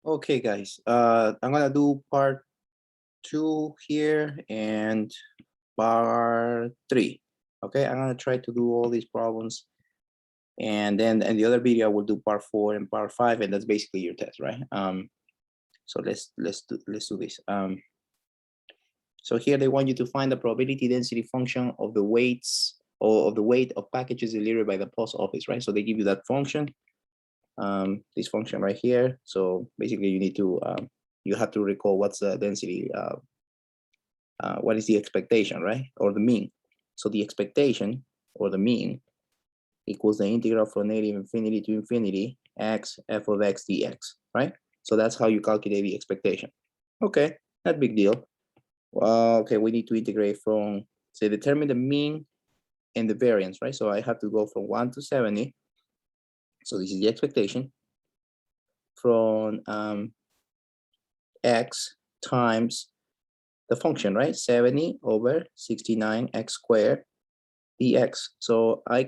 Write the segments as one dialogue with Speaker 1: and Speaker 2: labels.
Speaker 1: Okay, guys, I'm gonna do part 2 here and part 3. Okay, I'm gonna try to do all these problems, and then in the other video I will do part 4 and part 5, and that's basically your test, right? So let's do this. So here they want you to find the probability density function of the weights or of the weight of packages delivered by the post office, right? So they give you that function. This function right here. So basically you need to, you have to recall what's the density, what is the expectation, right? Or the mean. So the expectation or the mean equals the integral from negative infinity to infinity, x f of x dx, right? So that's how you calculate the expectation. Okay, not big deal. Okay, we need to integrate from, say, determine the mean and the variance, right? So I have to go from 1 to 70. So this is the expectation from x times the function, right? 70 over 69 x squared dx. So I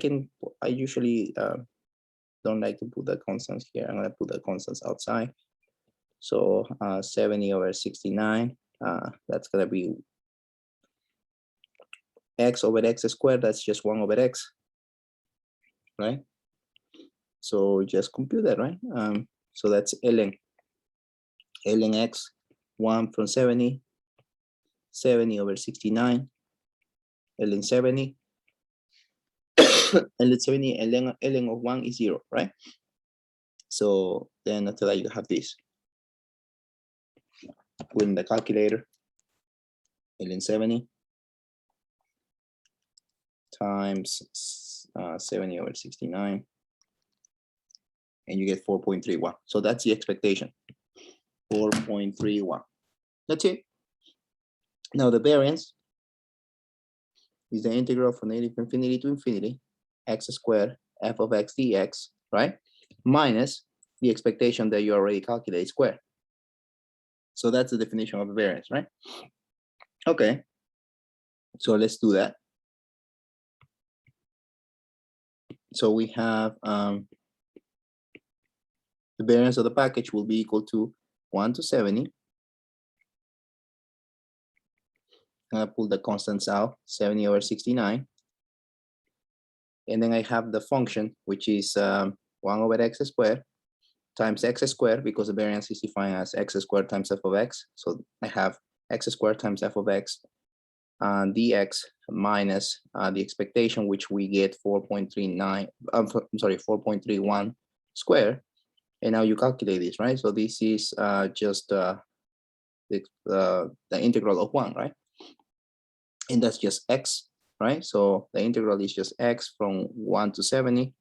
Speaker 1: usually don't like to put the constants here. I'm gonna put the constants outside. So 70 over 69, that's gonna be x over x squared, that's just 1 over x, right? So just compute that, right? So that's ln x, 1 from 70, 70 over 69, ln 70, ln 70, ln of 1 is 0, right? So then after that you have this. Put in the calculator, ln 70 times 70 over 69, and you get 4.31. So that's the expectation, 4.31. That's it. Now the variance is the integral from negative infinity to infinity, x squared f of x dx, right? Minus the expectation that you already calculated squared. So that's the definition of a variance, right? Okay, so let's do that. So we have the variance of the package will be equal to 1 to 70. I'm gonna pull the constants out, 70 over 69. And then I have the function, which is 1 over x squared times x squared, because the variance is defined as x squared times f of x. So I have x squared times f of x dx minus the expectation, which we get 4.39, I'm sorry, 4.31 squared. And now you calculate this, right? So this is just the integral of 1, right? And that's just x, right? So the integral is just x from 1 to 70.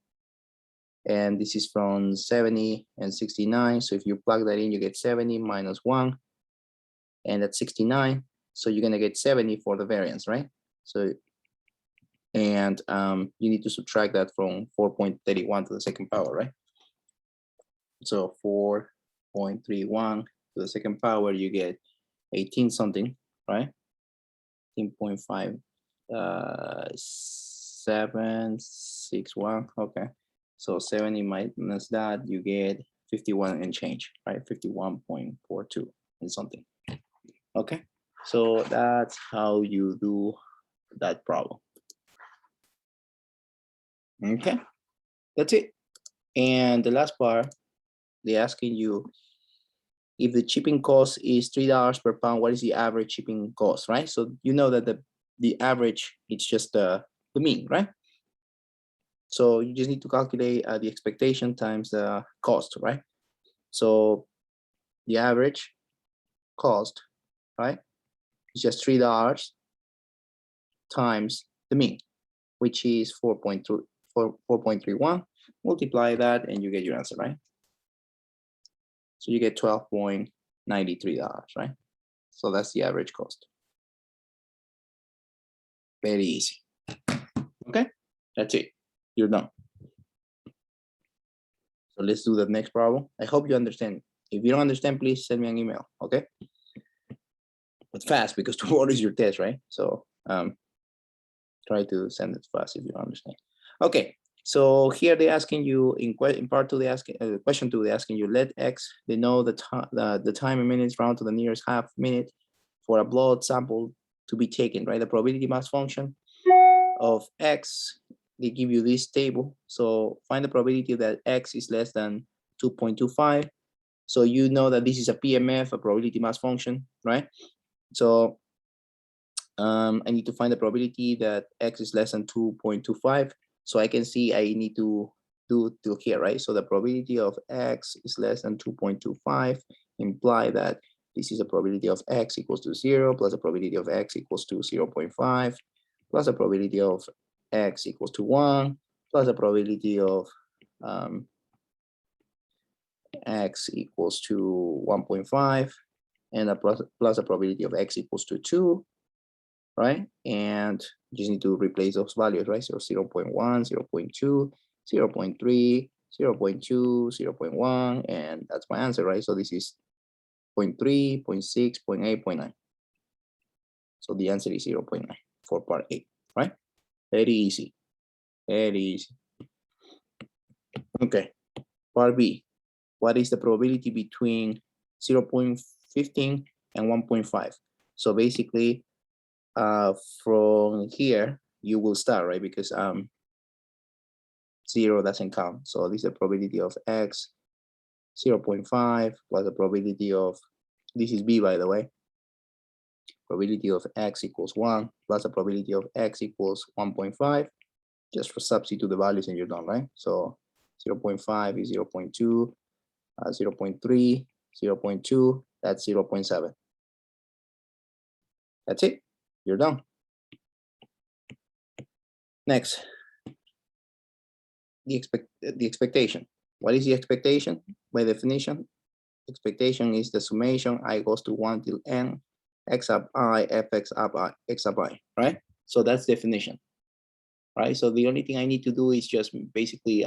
Speaker 1: And this is from 70 and 69. So if you plug that in, you get 70 minus 1. And that's 69. So you're going to get 70 for the variance, right? So, and you need to subtract that from 4.31 to the second power, right? So 4.31 to the second power, you get 18 something, right? 18.5, 761, okay. So 70 minus that, you get 51 and change, right? 51.42 and something, okay? So that's how you do that problem. Okay, that's it. And the last part, they're asking you, if the shipping cost is $3 per pound, what is the average shipping cost, right? So you know that the average, it's just the mean, right? So you just need to calculate the expectation times the cost, right? So the average cost, right, is just $3 times the mean, which is 4.31. Multiply that and you get your answer, right? So you get $12.93, right? So that's the average cost. Very easy. Okay, that's it. You're done. So let's do the next problem. I hope you understand. If you don't understand, please send me an email, okay? But fast, because tomorrow is your test, right? So try to send it fast if you don't understand. Okay, So here they're asking you in part two, they asking question two, they're asking you let x denote the time in minutes round to the nearest half minute for a blood sample to be taken, right? The probability mass function of x, they give you this table. So find the probability that x is less than 2.25. So you know that this is a PMF, a probability mass function, right? So I need to find the probability that x is less than 2.25. So I can see I need to do till here, right? So the probability of x is less than 2.25 imply that this is a probability of x equals to 0 plus a probability of x equals to 0.5 plus a probability of x equals to 1 plus a probability of x equals to 1.5 and a plus a probability of x equals to 2, right? And you just need to replace those values, right? So 0.1, 0.2, 0.3, 0.2, 0.1, and that's my answer, right? So this is 0.3, 0.6, 0.8, 0.9. So the answer is 0.9 for part A, right? Very easy, very easy. Okay, part B. What is the probability between 0.15 and 1.5? So basically, from here, you will start, right? Because 0 doesn't count. So this is the probability of x 0.5 plus the probability of, this is b by the way, probability of x equals 1 plus the probability of x equals 1.5. Just for substitute the values and you're done, right? So 0.5 is 0.2, 0.3, 0.2, that's 0.7. That's it, you're done. Next, the expectation. What is the expectation? By definition, expectation is the summation I goes to 1 till n, x up I, fx up I, x up I, right? So that's definition, right? So the only thing I need to do is just basically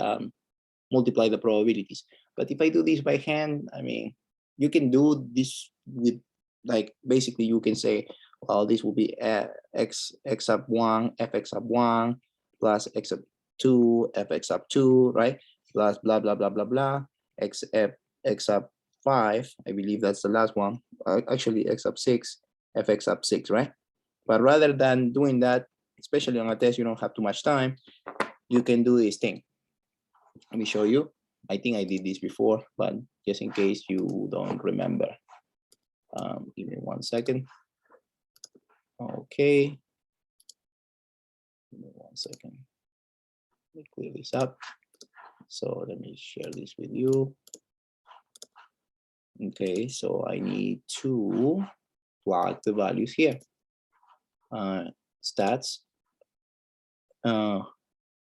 Speaker 1: multiply the probabilities. But if I do this by hand, I mean, you can do this with, like, basically you can say, well, this will be x up 1, fx up 1, plus x up 2, fx up 2, right? Plus blah, blah, blah, blah, blah, x up 5, I believe that's the last one. Actually, x up 6, fx up 6, right? But rather than doing that, especially on a test, you don't have too much time, you can do this thing. Let me show you. I think I did this before, but just in case you don't remember. Give me 1 second. Okay. Give me 1 second. Let me clear this up. So let me share this with you. Okay, so I need to plug the values here. Stats. I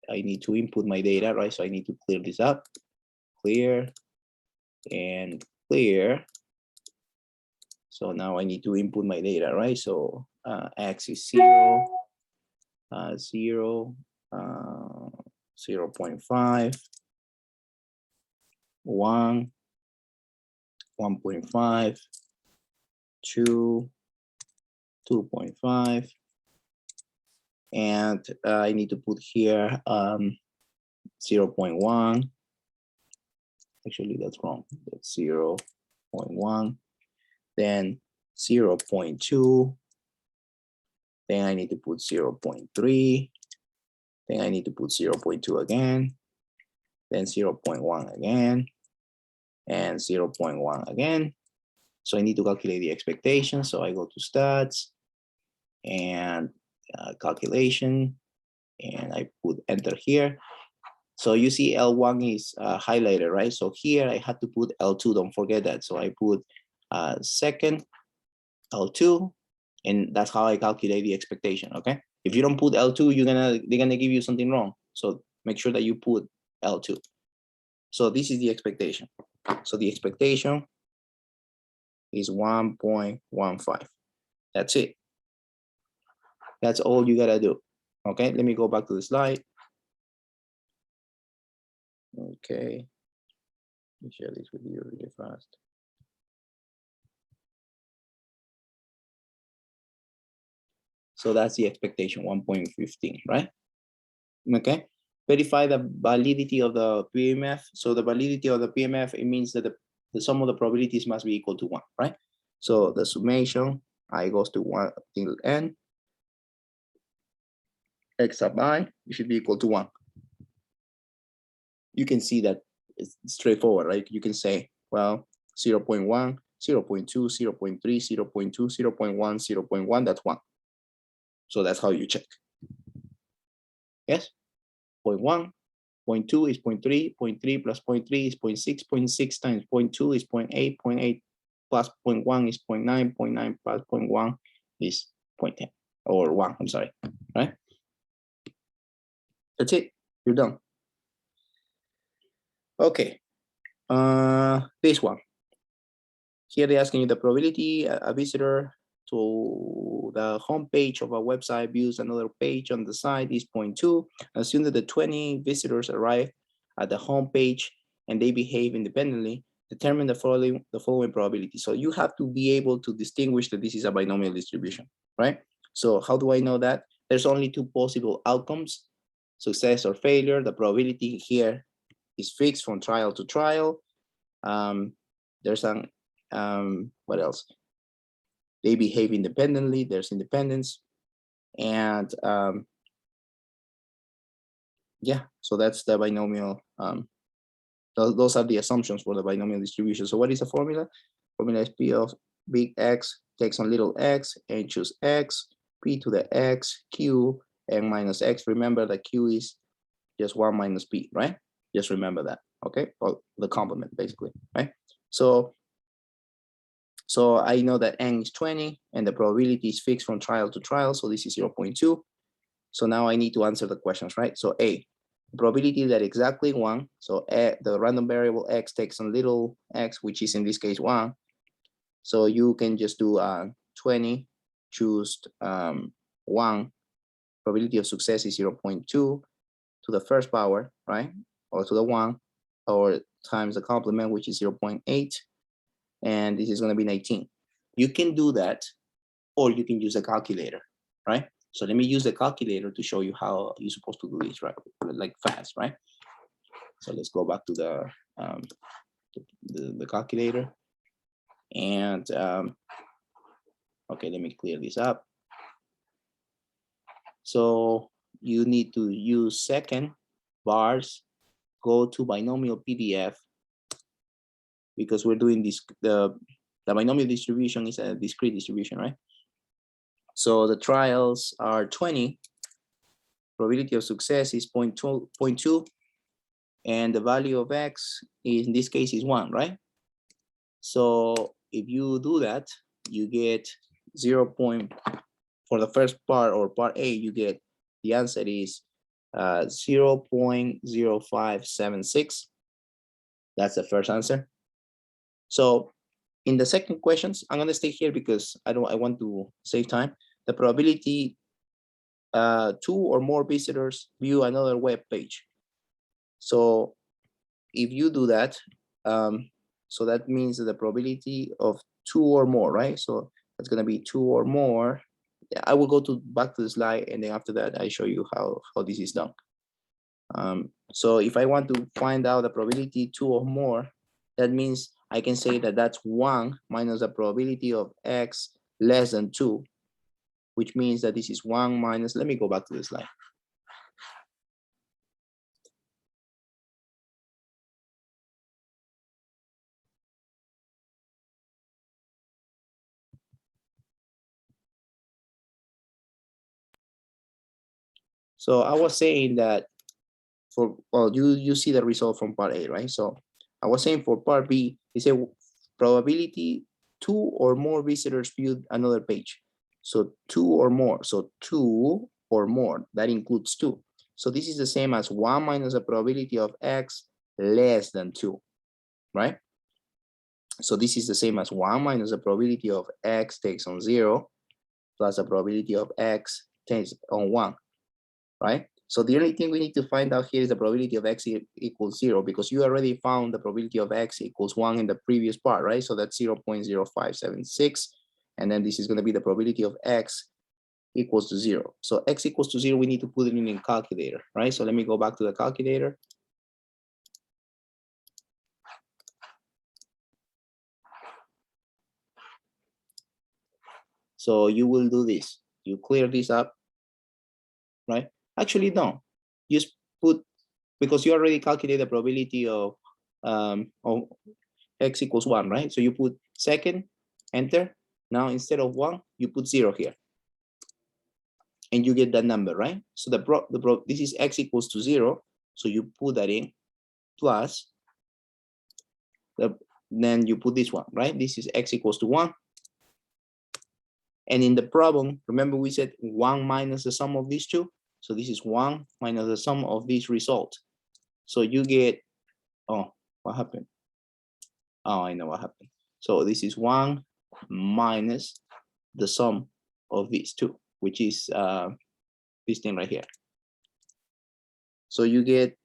Speaker 1: need to input my data, right? So I need to clear this up. Clear and clear. So now I need to input my data, right? So x is 0, 0, 0.5, 1, 1.5, 2, 2.5, and I need to put here 0.1. Actually, that's wrong. That's 0.1. Then 0.2. Then I need to put 0.3. Then I need to put 0.2 again. Then 0.1 again. And 0.1 again. So I need to calculate the expectation. So I go to stats and calculation, and I put enter here. So you see L1 is highlighted, right? So here I had to put L2, don't forget that. So I put second L2, and that's how I calculate the expectation, okay? If you don't put L2, they're gonna give you something wrong. So make sure that you put L2. So this is the expectation. So the expectation is 1.15. That's it. That's all you gotta do. Okay, let me go back to the slide. Okay, let me share this with you really fast. So that's the expectation, 1.15, right? Okay, verify the validity of the PMF. So the validity of the PMF, it means that the sum of the probabilities must be equal to 1, right? So the summation I goes to 1 till n, x sub I, it should be equal to 1. You can see that it's straightforward, right? You can say, well, 0 0.1, 0 0.2, 0 0.3, 0 0.2, 0 0.1, 0 0.1, that's 1. So that's how you check. Yes? 0.1, 0.2 is 0.3, 0.3 plus 0.3 is 0.6, 0.6 times 0.2 is 0.8, 0.8 plus 0.1 is 0.9, 0.9 plus 0.1 is 0.10, or 1, I'm sorry, right? That's it, you're done. Okay, this one. Here they're asking you the probability a visitor to the home page of a website views another page on the site is 0.2. Assume that the 20 visitors arrive at the home page and they behave independently. Determine the following probability. So you have to be able to distinguish that this is a binomial distribution, right? So how do I know that? There's only two possible outcomes, success or failure. The probability here is fixed from trial to trial. There's an what else? They behave independently, there's independence. And yeah, so that's the binomial. Those are the assumptions for the binomial distribution. So what is the formula? Formula is P of big X takes on little x and choose X, P to the X, Q, and minus X. Remember that Q is just 1 minus P, right? Just remember that, okay? Or the complement, basically, right? So I know that n is 20 and the probability is fixed from trial to trial. So this is 0.2. So now I need to answer the questions, right? So A, probability that exactly 1. So the random variable X takes on little x, which is in this case 1. So you can just do 20, choose 1. Probability of success is 0.2 to the first power, right? Or to the 1, or times the complement, which is 0.8. And this is going to be 19. You can do that, or you can use a calculator, right? So let me use the calculator to show you how you're supposed to do this, right? Like fast, right? So let's go back to the calculator. And okay, let me clear this up. So you need to use second bars, go to binomial PDF, because we're doing this, the binomial distribution is a discrete distribution, right? So the trials are 20, probability of success is 0.2, and the value of X is, in this case, is 1, right? So if you do that, you get 0. For the first part, or part A, you get, the answer is 0.0576. That's the first answer. So in the second questions, I'm gonna stay here because I want to save time. The probability 2 or more visitors view another web page. So if you do that, so that means that the probability of 2 or more, right? So that's gonna be 2 or more. I will go back to the slide, and then after that, I show you how this is done. So if I want to find out the probability 2 or more, that means I can say that that's 1 minus the probability of X less than 2, which means that this is 1 minus, let me go back to the slide. So I was saying that well, you see the result from part A, right? So I was saying for part B, it's a probability 2 or more visitors viewed another page. So 2 or more, so 2 or more, that includes 2. So this is the same as 1 minus the probability of X less than 2, right? So this is the same as 1 minus the probability of X takes on 0 plus the probability of X takes on 1, right? So the only thing we need to find out here is the probability of X equals 0, because you already found the probability of X equals 1 in the previous part, right? So that's 0.0576. And then this is going to be the probability of X equals to 0. So x equals to 0, we need to put it in a calculator, right? So let me go back to the calculator. So you will do this. You clear this up, right? Actually, no. Just put, because you already calculated the probability of x equals 1, right? So you put second, enter. Now instead of 1, you put 0 here. And you get that number, right? So this is x equals to 0. So you put that in, plus, then you put this one, right? This is x equals to 1. And in the problem, remember we said 1 minus the sum of these two? So this is 1 minus the sum of these results. So you get, oh, what happened? Oh, I know what happened. So this is 1 minus the sum of these two, which is this thing right here. So you get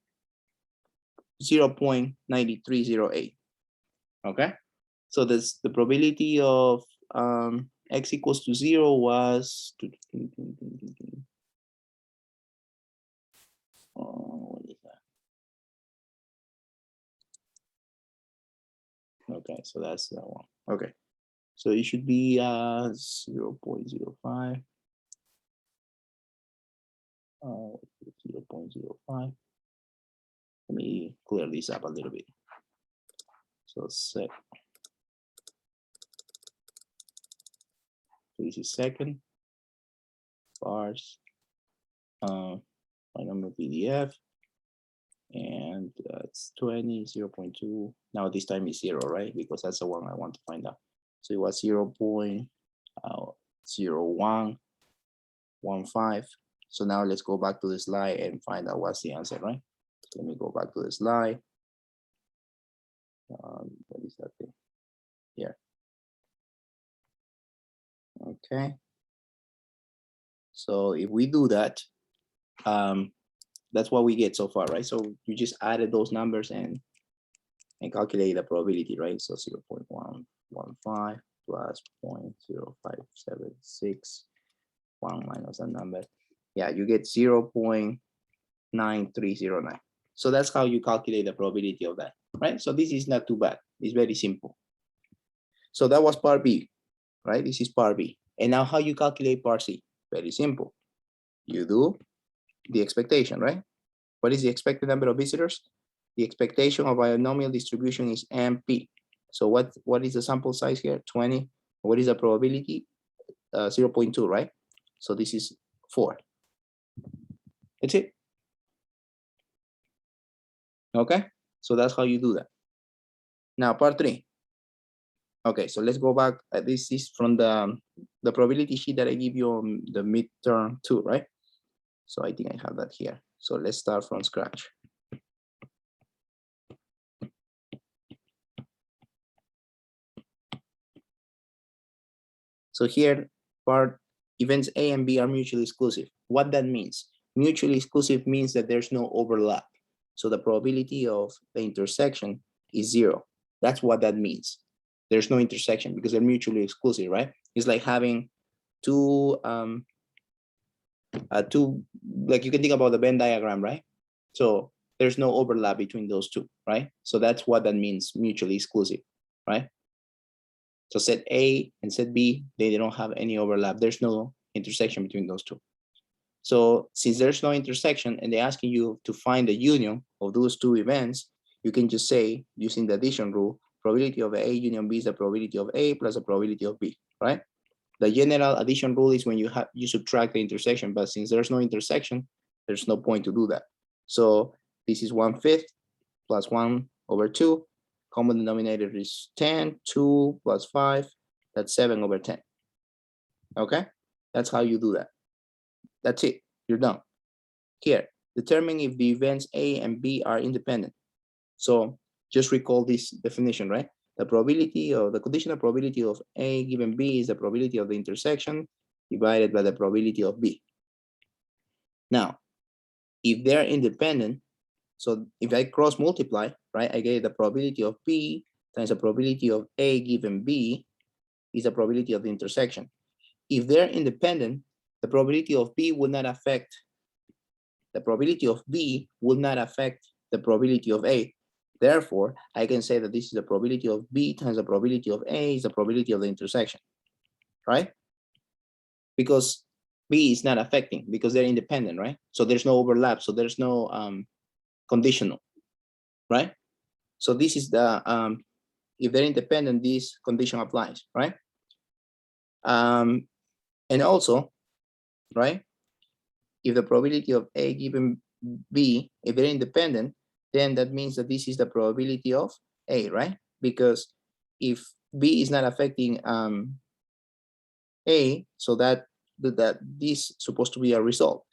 Speaker 1: 0.9308. Okay. So this, the probability of x equals to 0 was what is that? Okay, so that's that one. Okay, so it should be 0.05. 0.05. Let me clear this up a little bit. So set. So this is second. Bars. My number PDF. And it's 20, 0.2. Now this time is 0, right? Because that's the one I want to find out. So it was 0.0115. So now let's go back to the slide and find out what's the answer, right? So let me go back to the slide. What is that thing? Yeah. Okay. So if we do that, that's what we get so far, right? So you just added those numbers and calculate the probability, right? So 0.115 plus 0.0576, 1 minus that number. Yeah, you get 0.9309. So that's how you calculate the probability of that, right? So this is not too bad. It's very simple. So that was part B, right? This is part B. And now how you calculate part C? Very simple. You do the expectation, right? What is the expected number of visitors? The expectation of binomial distribution is MP. So what is the sample size here? 20. What is the probability? 0.2, right? So this is 4. That's it. Okay, so that's how you do that. Now part 3. Okay, so let's go back. This is from the probability sheet that I give you on the midterm 2, right? So I think I have that here. So let's start from scratch. So here, part events A and B are mutually exclusive. What that means? Mutually exclusive means that there's no overlap. So the probability of the intersection is 0. That's what that means. There's no intersection because they're mutually exclusive, right? It's like having two, like you can think about the Venn diagram, right? So there's no overlap between those two, right? So that's what that means, mutually exclusive, right? So set A and set B, they don't have any overlap. There's no intersection between those two. So since there's no intersection and they're asking you to find the union of those two events, you can just say, using the addition rule, probability of A union B is the probability of A plus the probability of B, right? The general addition rule is when you subtract the intersection, but since there's no intersection, there's no point to do that. So this is 1/5 plus 1/2. Common denominator is 10, 2 plus 5, that's 7/10. Okay, that's how you do that. That's it, you're done. Here, determine if the events A and B are independent. So just recall this definition, right? The probability of the conditional probability of A given B is the probability of the intersection divided by the probability of B. Now, if they're independent, so if I cross multiply, right, I get the probability of B times the probability of A given B is the probability of the intersection. If they're independent, the probability of B will not affect, the probability of B will not affect the probability of A. Therefore, I can say that this is the probability of B times the probability of A is the probability of the intersection, right? Because B is not affecting, because they're independent, right? So there's no overlap, so there's no conditional, right? So this is the, if they're independent, this condition applies, right? And also, right, if the probability of A given B, if they're independent, then that means that this is the probability of A, right? Because if B is not affecting A, so that this is supposed to be a result,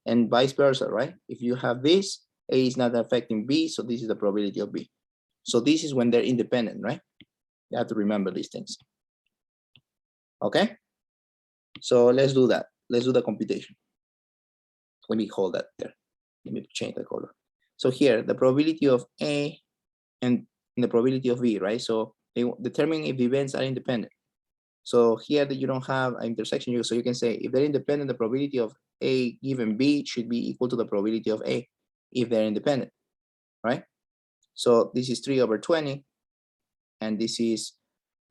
Speaker 1: and vice versa, right? If you have this, A is not affecting B, so this is the probability of B. So this is when they're independent, right? You have to remember these things. Okay? So let's do that. Let's do the computation. Let me hold that there. Let me change the color. So here, the probability of A and the probability of B, right? So they determine if the events are independent. So here that you don't have an intersection, so you can say if they're independent, the probability of A given B should be equal to the probability of A if they're independent, right? So this is 3/20, and this is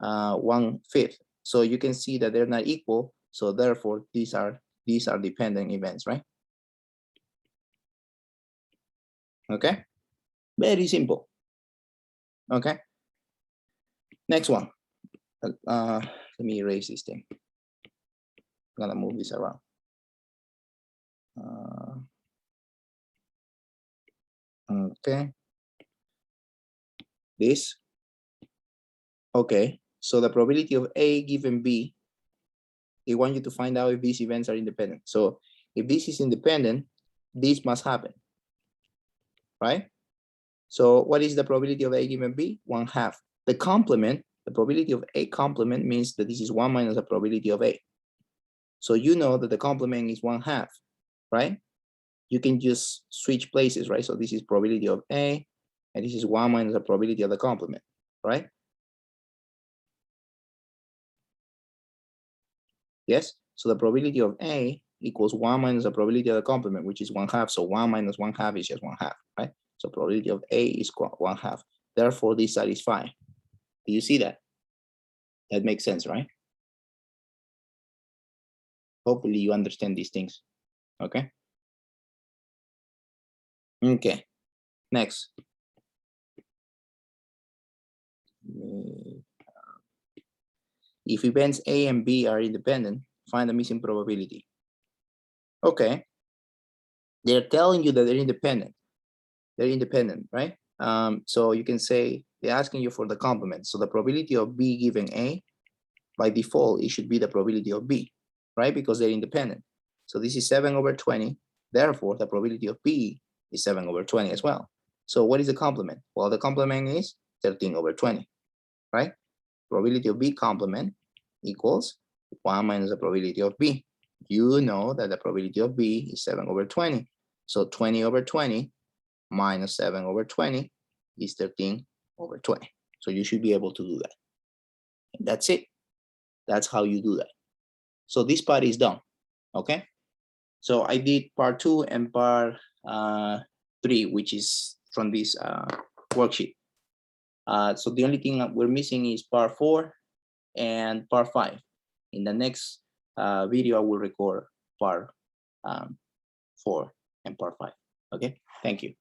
Speaker 1: 1/5. So you can see that they're not equal. So therefore, these are dependent events, right? Okay, very simple. Okay, next one. Let me erase this thing. I'm gonna move this around. Okay, this. Okay, so the probability of A given B, they want you to find out if these events are independent. So if this is independent, this must happen, right? So what is the probability of A given B? 1/2. The complement, the probability of A complement means that this is 1 minus the probability of A. So you know that the complement is 1/2, right? You can just switch places, right? So this is probability of A, and this is 1 minus the probability of the complement, right? Yes, so the probability of A equals 1 minus the probability of the complement, which is 1/2. So 1 minus 1/2 is just 1/2, right? So probability of A is 1/2. Therefore, this satisfies. Do you see that? That makes sense, right? Hopefully you understand these things, okay? Okay, next. If events A and B are independent, find the missing probability. Okay, they're telling you that they're independent. They're independent, right? So you can say they're asking you for the complement. So the probability of B given A, by default, it should be the probability of B, right? Because they're independent. So this is 7/20. Therefore, the probability of B is 7/20 as well. So what is the complement? Well, the complement is 13/20, right? Probability of B complement equals 1 minus the probability of B. You know that the probability of B is 7/20. So 20/20 minus 7/20 is 13/20. So you should be able to do that. And that's it. That's how you do that. So this part is done, okay? So I did part 2 and part 3, which is from this worksheet. So the only thing that we're missing is part 4 and part 5. In the next video, I will record part 4 and part 5. Okay, thank you.